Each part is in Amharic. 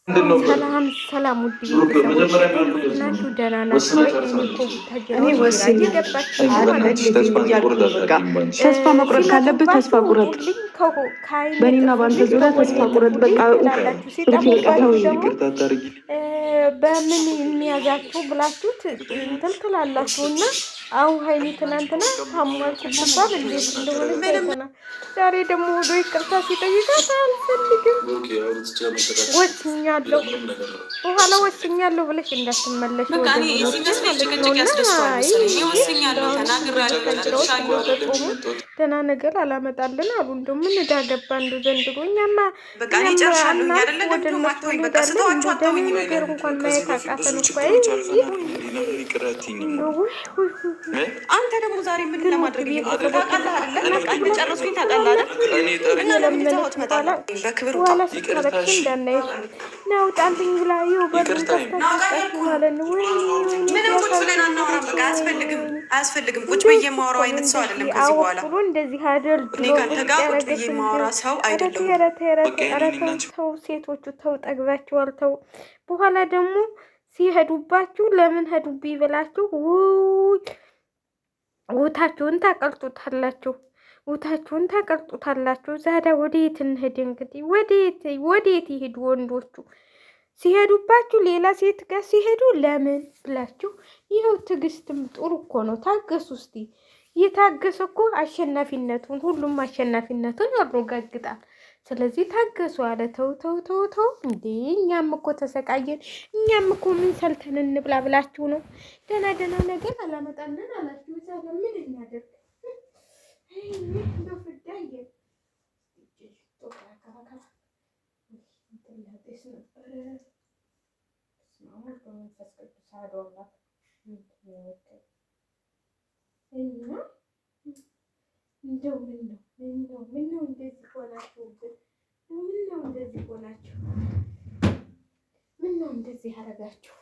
ሰላም ሰላም፣ ውድ ቤተሰቦች እንዴት ናችሁ? ደህና ናችሁ ወይ? እኔ እኮ ቡታጀራዎች ግራ እየገባችሁ ማለት ነው። ተስፋ መቁረጥ ካለብህ ተስፋ ቁረጥ። በእኔና በአንተ ዙሪያ ተስፋ ቁረጥ። በቃ ትላላችሁ፣ ሲጠሙባችሁ ደግሞ በምን የሚያዛችሁ ብላችሁ እንትን ትላላችሁ። እና አሁን ሀይሚ ትናንትና ታሟል ስትባል እንዴት እንደሆነ ዘይተና ዛሬ ደግሞ ወዶ ይቅርታ ሲጠይቃት አልፈልግም ወስኛለሁ፣ በኋላ ወስኛለሁ ብለሽ እንዳትመለሽ ደህና ነገር አላመጣልን አሉ። እንደው ምን እዳ ገባ እንደው ዘንድሮ እኛማ ወደ እነሱ እንሄዳለን። ነገር እንኳን ማየት አቃተን እኮ። አንተ ደግሞ ዛሬ ምን ለማድረግ ናውጣልኝ ብላ ማለት ነው። አያስፈልግም። ቁጭ ብዬ የማወራው አይነት ሰው አይደለም። ከዚህ በኋላ እንደዚህ አደርግ ቁጭ ብዬ የማወራ ሰው አይደለም። ተው ሴቶቹ ተው፣ ጠግባችኋል። ተው በኋላ ደግሞ ሲሄዱባችሁ ለምን ሄዱብኝ ብላችሁ ውታችሁን ታቀልጡታላችሁ። ውታችሁን ታቀልጡታላችሁ። ዛዳ ወዴት እንሂድ እንግዲህ? ወዴት ይሄዱ ወንዶቹ? ሲሄዱባችሁ ሌላ ሴት ጋር ሲሄዱ ለምን ብላችሁ ይኸው። ትዕግስትም ጥሩ እኮ ነው። ታገሱ እስቲ። እየታገሰ እኮ አሸናፊነቱን ሁሉም አሸናፊነቱን ያረጋግጣል። ስለዚህ ታገሱ አለ። ተው ተው ተው ተው እንዴ! እኛም እኮ ተሰቃየን። እኛም እኮ ምን ሰልተን እንብላ ብላችሁ ነው። ደህና ደህና ነገር አላመጣልን አላችሁ። ዛሬ ምን እናደርግ? እንደው ምነው እንደዚህ ሆናችሁብን? ምነው እንደዚህ ሆናችሁ? ምነው እንደዚህ አረጋችሁ?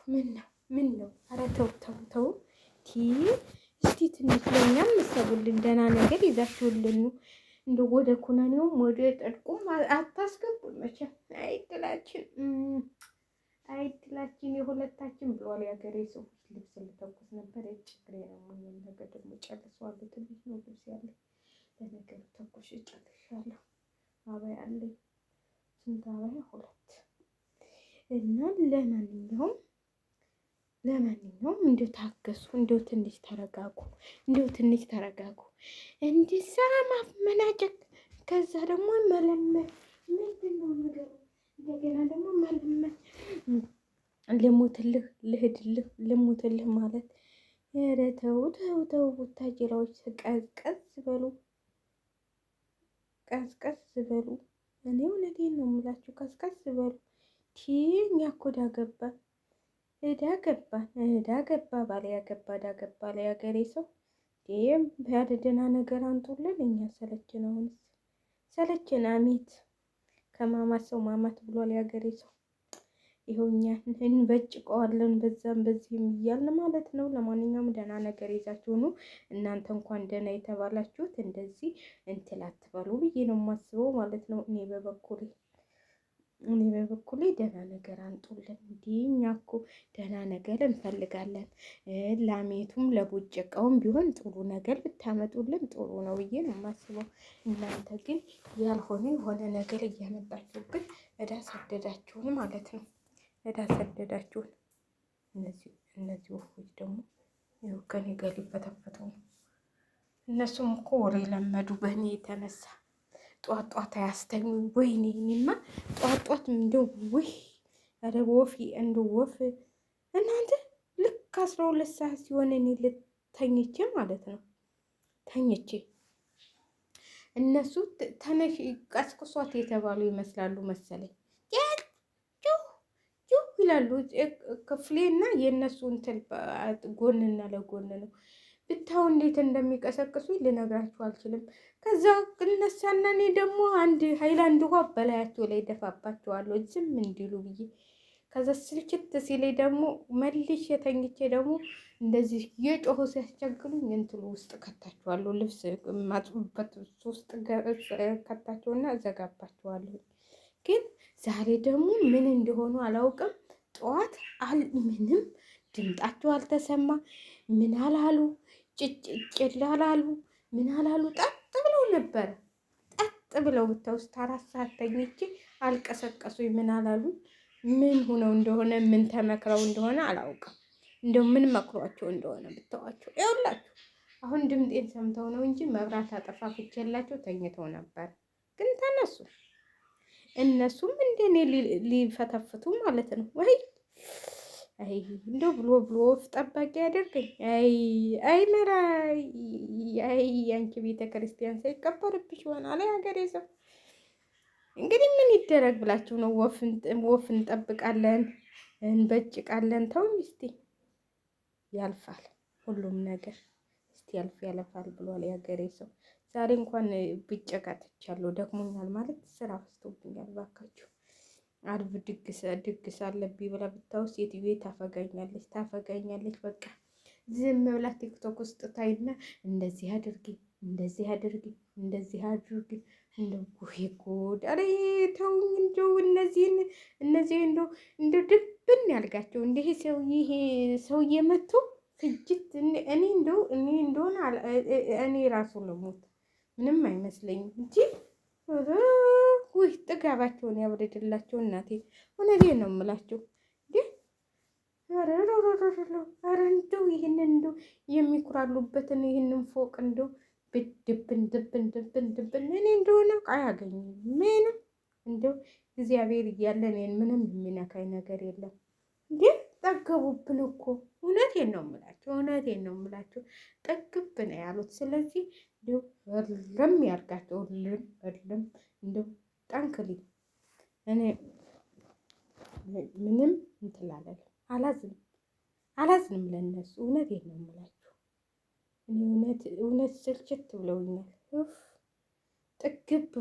ምነው? ኧረ ተው ተው ተው። እስቲ ትንሽ ለእኛም ምሰቡልን፣ ደህና ነገር ይዛችሁልን። እንደው ወደ ኩነኔውም ወደ ጥድቁም አታስገቡን መቼም። አይድላችን የሁለታችን ብሏል ያገሬ ሰው። ልብስ ልተኩስ ነበር ችግር ነው። ነገር ደግሞ ጨርሰዋለሁ። ትንሽ ነው ልብስ ያለ ለነገሩ ተኩሽ ጨርሻለሁ። አበያ አለኝ። ስንት አበያ? 2 እና ለማንኛውም እንደው ታገሱ፣ እንደው ትንሽ ተረጋጉ። እንዲሳ ማመናጨቅ፣ ከዛ ደግሞ መለመን። ምንድን ነው ነገሩ? እንደገና ደግሞ መለመን። ልሙትልህ ማለት ኧረ ተው ተው ተው። ቡታጅራዎች ቀዝቀዝ በሉ። እኔ እውነቴን ነው የምላችሁ፣ ቀዝቀዝ በሉ። እኛ እኮ እዳ ገባ ባለ ያገባ እዳ ገባ ላይ ያገሬ ሰው ደህና ነገር አንጡልን። እኛ ሰለችን። አሜት ከማማት ሰው ማማት ብሏል ያገሬ ሰው። ይኸው እኛ እንበጭቀዋለን በዛም በዚህም እያልን ማለት ነው። ለማንኛውም ደህና ነገር ይዛችሁ ነው። እናንተ እንኳን ደህና የተባላችሁት እንደዚህ እንትን አትበሉ ብዬ ነው የማስበው ማለት ነው። እኔ በበኩሌ ደህና ነገር አንጡልን። እንዲህ እኛ እኮ ደህና ነገር እንፈልጋለን። ላሜቱም ለቦጨቃውም ቢሆን ጥሩ ነገር ብታመጡልን ጥሩ ነው ብዬ ነው የማስበው። እናንተ ግን ያልሆነ የሆነ ነገር እያመጣችሁብን እዳ ሰደዳችሁን ማለት ነው። እነዚህ ወፎች ደግሞ ይኸው ከኔ ጋር ሊፈተፈተው ነው። እነሱም እኮ ወሬ ለመዱ በእኔ የተነሳ። ጧት አያስተኙ። ወይኔ እኔማ ጧት እንደው ኧረ ወፍ እናንተ ልክ 12 ሰዓት ሲሆን እኔ ልተኝቼ ማለት ነው። እነሱ ተነሽ ቀስቅሷት የተባሉ ይመስላሉ መሰለኝ። ይላሉ ክፍሌና የእነሱ እንትን ጎንና ለጎን ነው። ብታው እንዴት እንደሚቀሰቅሱ ልነግራችሁ አልችልም። ከዛ እነሳና እኔ ደግሞ አንድ ሃይላንድ ውሃ በላያቸው ላይ ደፋባቸዋለሁ ዝም እንዲሉ ብዬ። ከዛ ስልችት ሲለኝ ደግሞ መልሼ ተኝቼ ደግሞ እንደዚህ የጮሁ ሲያስቸግሩኝ እንትሉ ውስጥ ከታቸዋለሁ። ልብስ ማጥቡበት ውስጥ ከታቸውና እዘጋባቸዋለሁ። ግን ዛሬ ደግሞ ምን እንደሆኑ አላውቅም። ጠዋት ምንም ድምጣቸው አልተሰማ፣ ምን አላሉ፣ ጭጭ አላሉ፣ ምን አላሉ። ጠጥ ብለው ነበረ። ጠጥ ብለው ብታውስጥ 4 ሰዓት ተኝቼ አልቀሰቀሱኝ፣ ምን አላሉ። ምን ሆነው እንደሆነ ምን ተመክረው እንደሆነ አላውቅም። እንደው ምን መክሯቸው እንደሆነ ብታዋቸው። ይኸውላችሁ አሁን ድምጤን ሰምተው ነው እንጂ መብራት አጠፋፍቼላቸው ተኝተው ነበር። ግን ተነሱ። እነሱም እንደኔ ሊፈተፍቱ ማለት ነው። ወይ አይ እንደው ብሎ ወፍ ጠባቂ ያደርገኝ። አይ መራ አይ አንቺ ቤተ ክርስቲያን ሳይቀበርብሽ ይሆናል ሀገሬ ሰው። እንግዲህ ምን ይደረግ ብላችሁ ነው? ወፍ እንጠብቃለን፣ እንበጭቃለን። ተው እስቲ ያልፋል ሁሉም ነገር። እስቲ ያልፋል ብሏል የሀገሬ ሰው። ዛሬ እንኳን ብጨቃ ትቻለሁ፣ ደክሞኛል ማለት ስራ በዝቶብኛል። ባካችሁ አርብ ድግስ አለብኝ ብላ ብታው ሴትዮ ታፈጋኛለች። በቃ ዝም ብላ ቲክቶክ ውስጥ ታይና እንደዚህ አድርጊ እንደው ወይ ጉድ! ኧረ ተውኝ እንደው እነዚህ እንደው ድብን ያልጋቸው እንዲህ ሰውዬ መጥቶ ፍጅት እኔ እንደሆነ እኔ ራሱ ልሞት ምንም አይመስለኝም እንጂ ውይ ጥጋባቸውን ያብረድላቸው። እናቴ እውነቴን ነው የምላቸው። ኧረ እንደው ይህንን እንደው የሚኩራሉበትን ይህንን ፎቅ እንደው ድብን እኔ እንደሆነ አያገኝም ምንም። እንደው እግዚአብሔር እያለ እኔን ምንም የሚነካኝ ነገር የለም። ግን ጠገቡብን እኮ እውነቴን ነው የምላቸው ጠግብ ነው ያሉት። ስለዚህ እንደው እርም ያርጋቸው እርም እንደው ጠንክሊ። እኔ ምንም እንትላለን አላዝንም ለእነሱ እውነቴን ነው የምላቸው። እኔ እውነት ስልችት ብለውኛል ጥግብ